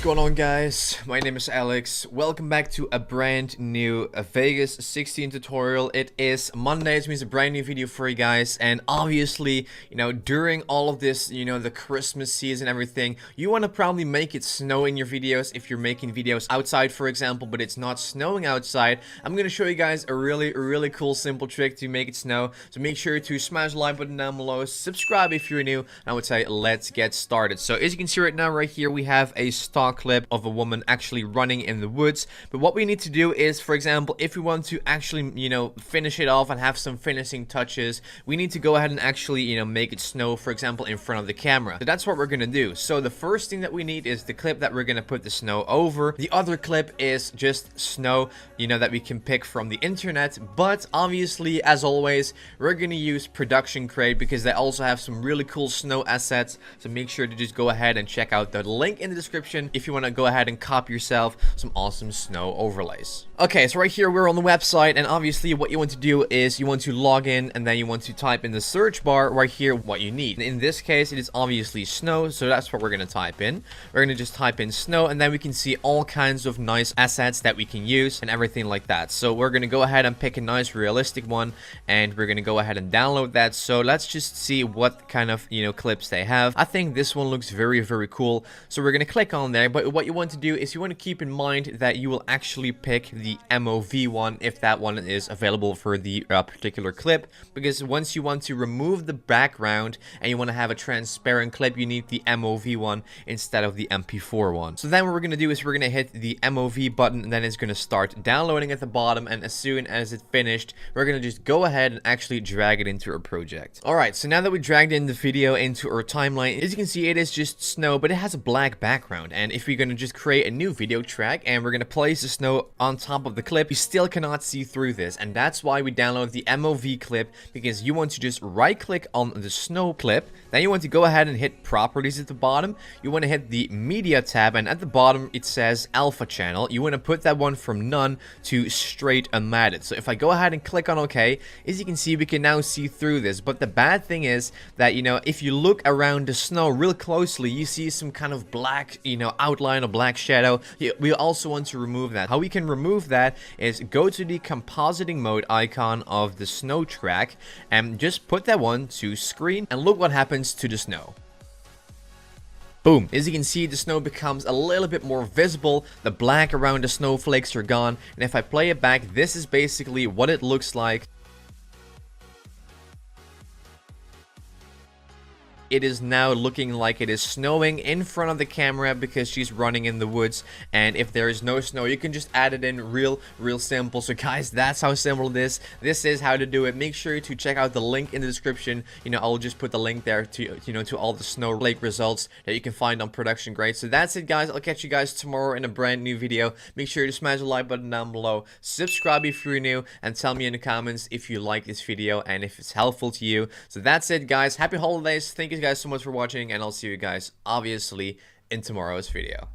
going on, guys? My name is Alex. Welcome back to a brand new Vegas 16 tutorial. It is Monday, which means a brand new video for you guys. And obviously, during all of this, the Christmas season, everything, you want to probably make it snow in your videos if you're making videos outside, for example, but it's not snowing outside. I'm going to show you guys a really cool, simple trick to make it snow. So make sure to smash the like button down below, subscribe if you're new, and I would say let's get started. So as you can see right now, right here, we have a stock clip of a woman actually running in the woods. But what we need to do is, for example, if we want to actually, finish it off and have some finishing touches, we need to go ahead and actually, make it snow, for example, in front of the camera. So that's what we're gonna do. So the first thing that we need is the clip that we're gonna put the snow over. The other clip is just snow, that we can pick from the internet. But obviously, as always, we're gonna use Production Crate because they also have some really cool snow assets. So make sure to just go ahead and check out the link in the description if you want to go ahead and copy yourself some awesome snow overlays. Okay, so right here we're on the website, and obviously what you want to do is you want to log in, and then you want to type in the search bar right here what you need. In this case, it is obviously snow, so that's what we're going to type in. We're going to just type in snow, and then we can see all kinds of nice assets that we can use and everything like that. So we're going to go ahead and pick a nice realistic one, and we're going to go ahead and download that. So let's just see what kind of clips they have. I think this one looks very cool, so we're going to click on there. But what you want to do is you want to keep in mind that you will actually pick the MOV one if that one is available for the particular clip, because once you want to remove the background and you want to have a transparent clip, you need the MOV one instead of the MP4 one. So then what we're going to do is we're going to hit the MOV button, and then it's going to start downloading at the bottom, and as soon as it's finished, we're going to just go ahead and actually drag it into our project. Alright, so now that we dragged in the video into our timeline, as you can see, it is just snow, but it has a black background. And if we're going to just create a new video track and we're going to place the snow on top of the clip, you still cannot see through this. And that's why we download the MOV clip, because you want to just right click on the snow clip, then you want to go ahead and hit properties at the bottom. You want to hit the media tab, and at the bottom it says alpha channel. You want to put that one from none to straight unmatted. So if I go ahead and click on OK, as you can see, we can now see through this. But the bad thing is that, if you look around the snow real closely, you see some kind of black, outline or black shadow. We also want to remove that. How we can remove that is go to the compositing mode icon of the snow track and just put that one to screen, and look what happens to the snow. Boom. As you can see, the snow becomes a little bit more visible. The black around the snowflakes are gone. And if I play it back, this is basically what it looks like. It is now looking like it is snowing in front of the camera because she's running in the woods. And if there is no snow, you can just add it in real simple. So guys, that's how simple it is. This is how to do it. Make sure to check out the link in the description. I'll just put the link there to to all the snowflake results that you can find on Production Grade. So that's it, guys. I'll catch you guys tomorrow in a brand new video. Make sure to smash the like button down below, subscribe if you're new, and tell me in the comments if you like this video and if it's helpful to you. So that's it, guys. Happy holidays. Thank you guys so much for watching, and I'll see you guys obviously in tomorrow's video.